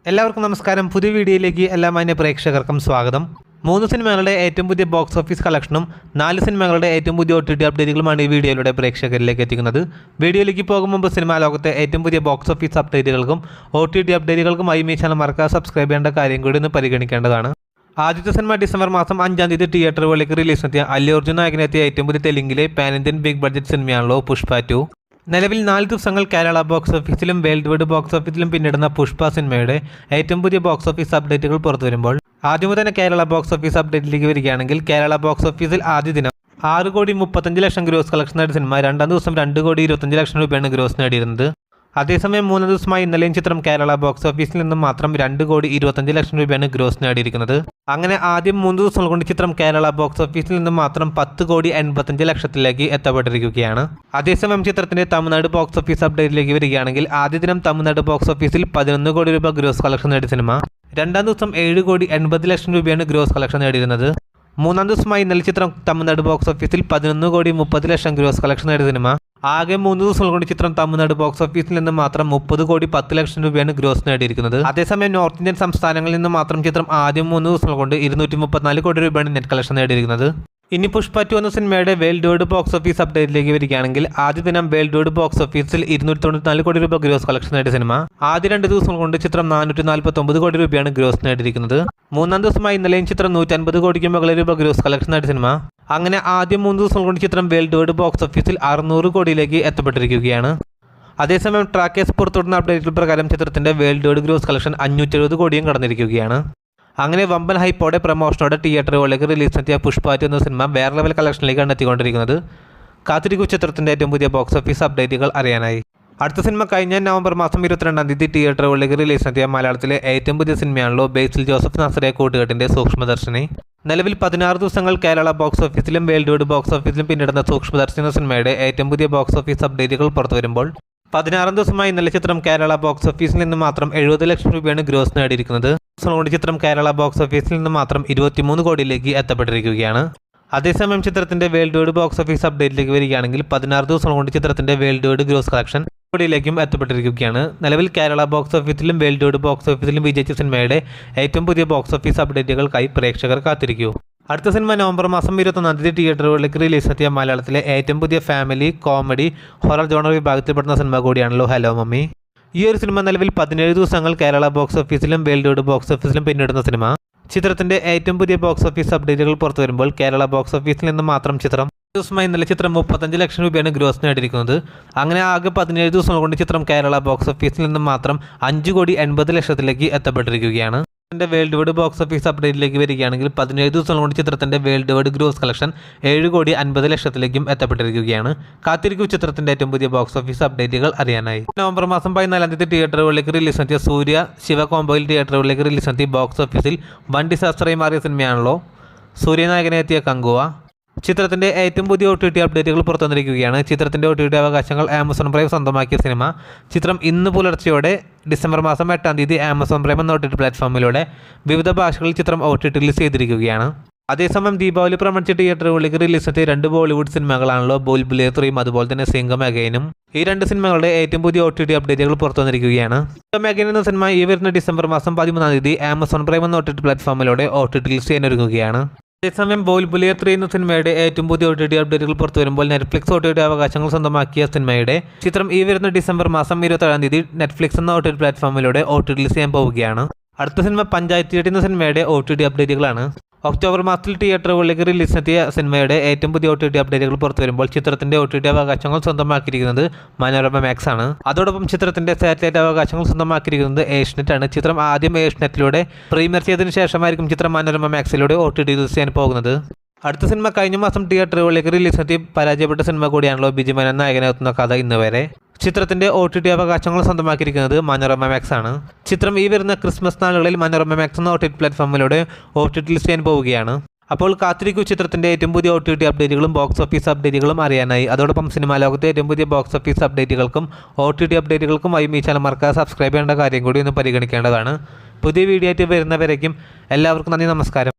എല്ലാവർക്കും നമസ്കാരം. പുതിയ വീഡിയോയിലേക്ക് എല്ലാ മാന്യ പ്രേക്ഷകർക്കും സ്വാഗതം. 3 സിനിമകളുടെ ഏറ്റവും പുതിയ ബോക്സ് ഓഫീസ് കളക്ഷനും 4 സിനിമകളുടെ ഏറ്റവും പുതിയ OTT അപ്ഡേറ്റുകളുമാണ് ഈ വീഡിയോയിലൂടെ പ്രേക്ഷകരിലേക്ക് എത്തിക്കുന്നത്. വീഡിയോയിലേക്ക് പോകും മുമ്പ് സിനിമാ ലോകത്തെ ഏറ്റവും പുതിയ ബോക്സ് ഓഫീസ് അപ്ഡേറ്റുകൾക്കും OTT അപ്ഡേറ്റുകൾക്കുമായി ഈ ചാനൽ മറക്കാതെ സബ്സ്ക്രൈബ് ചെയ്യേണ്ട കാര്യം കൂടി ഒന്ന് പരിഗണിക്കേണ്ടതാണ്. ആദ്യത്തെ സിനിമ ഡിസംബർ മാസം 5-ാം തീയതി തിയേറ്ററുകളിലേക്ക് റിലീസിനെത്തിയ അല്ലു അർജുൻ നായകനെത്തിയ ഏറ്റവും പുതിയ തെലുങ്കിലെ പാൻ ഇന്ത്യൻ ബിഗ് ബഡ്ജറ്റ് സിനിമയാണല്ലോ പുഷ്പ 2. നിലവിൽ 4 ദിവസങ്ങൾ കേരള ബോക്സ് ഓഫീസിലും വേൾഡ് വൈഡ് ബോക്സ് ഓഫീസിലും പിന്നിടുന്ന പുഷ്പ സിനിമയുടെ ഏറ്റവും പുതിയ ബോക്സ് ഓഫീസ് അപ്ഡേറ്റുകൾ പുറത്തു വരുമ്പോൾ ആദ്യമേ തന്നെ കേരള ബോക്സ് ഓഫീസ് അപ്ഡേറ്റിലേക്ക് വരികയാണെങ്കിൽ കേരള ബോക്സ് ഓഫീസിൽ ആദ്യ ദിനം 6,35,00,000 ഗ്രോസ് കളക്ഷൻ നേടിയ സിനിമ രണ്ടാം ദിവസം 2,25,00,000 രൂപയാണ് ഗ്രോസ് നേടിയിരുന്നത്. അതേസമയം 3 ദിവസമായി ഇന്നലെയും ചിത്രം കേരള ബോക്സ് ഓഫീസിൽ നിന്നും മാത്രം 2,25,00,000 രൂപയാണ് ഗ്രോസ് നേടിയിരിക്കുന്നത്. അങ്ങനെ ആദ്യം 3 ദിവസങ്ങൾ കൊണ്ട് ചിത്രം കേരള ബോക്സ് ഓഫീസിൽ നിന്നും മാത്രം 10,85,00,000 എത്തപ്പെട്ടിരിക്കുകയാണ്. അതേസമയം ചിത്രത്തിന്റെ തമിഴ്നാട് ബോക്സ് ഓഫീസ് അപ്ഡേറ്റിലേക്ക് വരികയാണെങ്കിൽ ആദ്യ ദിനം തമിഴ്നാട് ബോക്സ് ഓഫീസിൽ 11 കോടി രൂപ ഗ്രോസ് കളക്ഷൻ നേടിയ സിനിമ രണ്ടാം ദിവസം 7,80,00,000 രൂപയാണ് ഗ്രോസ് കളക്ഷൻ നേടിയിരുന്നത്. 3-ാം ദിവസമായി ഇന്നലെ ചിത്രം തമിഴ്നാട് ബോക്സ് ഓഫീസിൽ 11,30,00,000 ഗ്രോസ് കളക്ഷൻ നേടിയ സിനിമ ആകെ 3 ദിവസങ്ങൾ കൊണ്ട് ചിത്രം തമിഴ്നാട് ബോക്സ് ഓഫീസിൽ നിന്ന് മാത്രം 30,10,00,000 രൂപയാണ് ഗ്രോസ് നേടിയിരിക്കുന്നത്. അതേസമയം നോർത്ത് ഇന്ത്യൻ സംസ്ഥാനങ്ങളിൽ നിന്ന് മാത്രം ചിത്രം ആദ്യം 3 ദിവസങ്ങൾ കൊണ്ട് 234 കോടി രൂപയാണ് നെറ്റ് കളക്ഷൻ നേടിയിരിക്കുന്നത്. ഇനി പുഷ്പ 2 എന്ന സിനിമയുടെ വേൾഡ് വൈഡ് ബോക്സ് ഓഫീസ് അപ്ഡേറ്റിലേക്ക് വരികയാണെങ്കിൽ ആദ്യ ദിനം വേൾഡ് വൈഡ് ബോക്സ് ഓഫീസിൽ 294 കോടി രൂപ ഗ്രോസ് കളക്ഷൻ നേടിയ സിനിമ ആദ്യ 2 ദിവസങ്ങൾ കൊണ്ട് ചിത്രം 449 കോടി രൂപയാണ് ഗ്രോസ് നേടിയിരിക്കുന്നത്. 3-ാം ദിവസമായി ഇന്നലെയും ചിത്രം 150 കോടിക്ക് മുകളിൽ രൂപ ഗ്രോസ് കളക്ഷൻ നേടിയ സിനിമ അങ്ങനെ ആദ്യം 3 ദിവസങ്ങൾ കൊണ്ട് ചിത്രം വേൾഡ് വൈഡ് ബോക്സ് ഓഫീസിൽ 600 കോടിയിലേക്ക് എത്തപ്പെട്ടിരിക്കുകയാണ്. അതേസമയം ട്രാക്കേഴ്സ് പുറത്തുവിടുന്ന അപ്ഡേറ്റുകൾ പ്രകാരം ചിത്രത്തിന്റെ വേൾഡ് വൈഡ് ഗ്രോസ് കളക്ഷൻ 570 കോടിയും കടന്നിരിക്കുകയാണ്. അങ്ങനെ വമ്പൻ ഹൈപ്പോടെ പ്രമോഷനോടെ തിയേറ്ററുകളിലേക്ക് റിലീസിനെത്തിയ പുഷ്പ 2 എന്ന സിനിമ വേറെ ലെവൽ കളക്ഷനിലേക്കാണ് എത്തിക്കൊണ്ടിരിക്കുന്നത്. കാത്തിരിക്കൂ ചിത്രത്തിന്റെ ഏറ്റവും പുതിയ ബോക്സ് ഓഫീസ് അപ്ഡേറ്റുകൾ അറിയാനായി. അടുത്ത സിനിമ കഴിഞ്ഞ നവംബർ മാസം 22-ാം തീയതി തിയേറ്ററുകളിലേക്ക് റിലീസിനെത്തിയ മലയാളത്തിലെ ഏറ്റവും പുതിയ സിനിമയാണല്ലോ ബേസിൽ ജോസഫ് നാസറിയ കൂട്ടുകെട്ടിന്റെ സൂക്ഷ്മദർശിനി. നിലവിൽ 16 ദിവസങ്ങൾ കേരള ബോക്സ് ഓഫീസിലും വേൾഡ് വൈഡ് ബോക്സ് ഓഫീസിലും പിന്നിടുന്ന സൂക്ഷ്മദർശിനി എന്ന സിനിമയുടെ ഏറ്റവും പുതിയ ബോക്സ് ഓഫീസ് അപ്ഡേറ്റുകൾ പുറത്തു വരുമ്പോൾ 16-ാം ദിവസമായി ഇന്നലെ ചിത്രം കേരള ബോക്സ് ഓഫീസിൽ നിന്ന് മാത്രം 70 ലക്ഷം രൂപയാണ് ഗ്രോസ് നേടിയിരിക്കുന്നത്. കൊണ്ട് ചിത്രം കേരള ബോക്സ് ഓഫീസിൽ നിന്ന് മാത്രം 23 കോടിയിലേക്ക് എത്തപ്പെട്ടിരിക്കുകയാണ്. അതേസമയം ചിത്രത്തിന്റെ വേൾഡ് വൈഡ് ബോക്സ് ഓഫീസ് അപ്ഡേറ്റിലേക്ക് വരികയാണെങ്കിൽ 16 ദിവസം കൊണ്ട് ചിത്രത്തിന്റെ വേൾഡ് വൈഡ് ഗ്രോസ് കളക്ഷൻ കോടിയിലേക്കും എത്തപ്പെട്ടിരിക്കുകയാണ്. നിലവിൽ കേരള ബോക്സ് ഓഫീസിലും വേൾഡ് വൈഡ് ബോക്സ് ഓഫീസിലും വിജയിച്ച സിനിമയുടെ ഏറ്റവും പുതിയ ബോക്സ് ഓഫീസ് അപ്ഡേറ്റുകൾക്കായി പ്രേക്ഷകർ കാത്തിരിക്കൂ. അടുത്ത സിനിമ നവംബർ മാസം 21-ാം തീയതി തിയേറ്ററുകളിലേക്ക് റിലീസെത്തിയ മലയാളത്തിലെ ഏറ്റവും പുതിയ ഫാമിലി കോമഡി ഹൊറർ ജോണർ വിഭാഗത്തിൽപ്പെടുന്ന സിനിമ കൂടിയാണല്ലോ ഹലോ മമ്മി. ഈ ഒരു സിനിമ നിലവിൽ 17 ദിവസങ്ങൾ കേരള ബോക്സ് ഓഫീസിലും വേൾഡ് വൈഡ് ബോക്സ് ഓഫീസിലും പിന്നിടുന്ന സിനിമ ചിത്രത്തിന്റെ ഏറ്റവും പുതിയ ബോക്സ് ഓഫീസ് അപ്ഡേറ്റുകൾ പുറത്തു വരുമ്പോൾ കേരള ബോക്സ് ഓഫീസിൽ നിന്ന് മാത്രം ചിത്രം ദിവസമായി ഇന്നലെ ചിത്രം 35 ലക്ഷം രൂപയാണ് ഗ്രോസ് നേടിയിരിക്കുന്നത്. അങ്ങനെ ആകെ 17 ദിവസം കൊണ്ട് ചിത്രം കേരള ബോക്സ് ഓഫീസിൽ നിന്ന് മാത്രം 5,80,00,000 എത്തപ്പെട്ടിരിക്കുകയാണ്. വേൾഡ് വൈഡ് ബോക്സ് ഓഫീസ് അപ്ഡേറ്റിലേക്ക് വരികയാണെങ്കിൽ 17 ദിവസം കൊണ്ട് ചിത്രത്തിന്റെ വേൾഡ് വൈഡ് ഗ്രോസ് കളക്ഷൻ 7,50,00,000 എത്തപ്പെട്ടിരിക്കുകയാണ്. കാത്തിരിക്കൂ ചിത്രത്തിന്റെ ഏറ്റവും പുതിയ ബോക്സ് ഓഫീസ് അപ്ഡേറ്റുകൾ അറിയാനായി. നവംബർ മാസം 14-ാം തീയതി തിയേറ്ററുകളിലേക്ക് റിലീസിനെത്തിയ സൂര്യ ശിവ കോംബോയിൽ തിയേറ്ററുകളിലേക്ക് റിലീസിനെത്തി ബോക്സ് ഓഫീസിൽ വൻ ഡിസാസ്റ്ററായി മാറിയ സിനിമയാണല്ലോ സൂര്യനായകനെ എത്തിയ കങ്കുവ. ചിത്രത്തിന്റെ ഏറ്റവും പുതിയ OTT അപ്ഡേറ്റുകൾ പുറത്തുവന്നിരിക്കുകയാണ്. ചിത്രത്തിന്റെ OTT അവകാശങ്ങൾ ആമസോൺ പ്രൈം സ്വന്തമാക്കിയ സിനിമ ചിത്രം ഇന്ന് പുലർച്ചെയോടെ ഡിസംബർ മാസം 8-ാം തീയതി ആമസോൺ പ്രൈം എന്ന OTT പ്ലാറ്റ്ഫോമിലൂടെ വിവിധ ഭാഷകളിൽ ചിത്രം OTT റിലീസ് ചെയ്തിരിക്കുകയാണ്. അതേസമയം ദീപാവലി പ്രമാണിച്ച് തിയേറ്ററുകളിലേക്ക് റിലീസെത്തിയ 2 ബോളിവുഡ് സിനിമകളാണല്ലോ ബോൽബുലേ 3 അതുപോലെ തന്നെ സിംഗം അഗൈനും. ഈ 2 സിനിമകളുടെ ഏറ്റവും പുതിയ OTT അപ്ഡേറ്റുകൾ പുറത്തുവന്നിരിക്കുകയാണ്. സിംഗം അഗൈൻ എന്ന സിനിമ ഈ വരുന്ന ഡിസംബർ മാസം 13-ാം തീയതി ആമസോൺ പ്രൈം എന്ന OTT പ്ലാറ്റ്ഫോമിലൂടെ OTT റിലീസ് ചെയ്യാനൊരുങ്ങുകയാണ്. അതേസമയം ബോൽബുലേ 3 എന്ന സിനിമയുടെ ഏറ്റവും പുതിയ OTT അപ്ഡേറ്റുകൾ പുറത്തു വരുമ്പോൾ നെറ്റ്ഫ്ലിക്സ് OTT അവകാശങ്ങൾ സ്വന്തമാക്കിയ സിനിമയുടെ ചിത്രം ഈ വരുന്ന ഡിസംബർ മാസം 27-ാം തീയതി നെറ്റ്ഫ്ലിക്സ് എന്ന OTT പ്ലാറ്റ്ഫോമിലൂടെ OTT റിലീസ് ചെയ്യാൻ പോവുകയാണ്. അടുത്ത സിനിമ പഞ്ചായത്ത് എന്ന സിനിമയുടെ OTT അപ്ഡേറ്റുകളാണ്. ഒക്ടോബർ മാസത്തിൽ തിയേറ്ററുകളിലേക്ക് റിലീസിനെത്തിയ സിനിമയുടെ ഏറ്റവും പുതിയ OTT അപ്ഡേറ്റുകൾ പുറത്തു വരുമ്പോൾ ചിത്രത്തിന്റെ OTT അവകാശങ്ങൾ സ്വന്തമാക്കിയിരിക്കുന്നത് മനോരമ മാക്സ് ആണ്. അതോടൊപ്പം ചിത്രത്തിന്റെ സാറ്റലൈറ്റ് അവകാശങ്ങൾ സ്വന്തമാക്കിയിരിക്കുന്നത് ഏഷ്യനെറ്റ് ആണ്. ചിത്രം ആദ്യം ഏഷ്യനെറ്റിലൂടെ പ്രീമിയർ ചെയ്തതിനു ശേഷമായിരിക്കും ചിത്രം മനോരമ മാക്സിലൂടെ OTT റിലീസ് ചെയ്യാൻ പോകുന്നത്. അടുത്ത സിനിമ കഴിഞ്ഞ മാസം തിയേറ്ററുകളിലേക്ക് റിലീസിനെത്തി പരാജയപ്പെട്ട സിനിമ കൂടിയാണല്ലോ ബിജുമേനോൻ നായകനെത്തുന്ന കഥ ഇന്ന് വരെ. ചിത്രത്തിന്റെ OTT അവകാശങ്ങൾ സ്വന്തമാക്കിയിരിക്കുന്നത് മനോരമ മാക്സ് ആണ്. ചിത്രം ഈ വരുന്ന ക്രിസ്മസ് നാളുകളിൽ മനോരമ മാക്സ് എന്ന OTT പ്ലാറ്റ്ഫോമിലൂടെ OTT റിലീസ് ചെയ്യാൻ പോവുകയാണ്. അപ്പോൾ കാത്തിരിക്കൂ ചിത്രത്തിന്റെ ഏറ്റവും പുതിയ OTT അപ്ഡേറ്റുകളും ബോക്സ് ഓഫീസ് അപ്ഡേറ്റുകളും അറിയാനായി. അതോടൊപ്പം സിനിമാ ലോകത്തെ ഏറ്റവും പുതിയ ബോക്സ് ഓഫീസ് അപ്ഡേറ്റുകൾക്കും OTT അപ്ഡേറ്റുകൾക്കുമായി ഈ ചാനൽ മറക്കാതെ സബ്സ്ക്രൈബ് ചെയ്യേണ്ട കാര്യം കൂടി ഒന്ന് പരിഗണിക്കേണ്ടതാണ്. പുതിയ വീഡിയോ ആയിട്ട് വരുന്നവരേക്കും എല്ലാവർക്കും നന്ദി, നമസ്കാരം.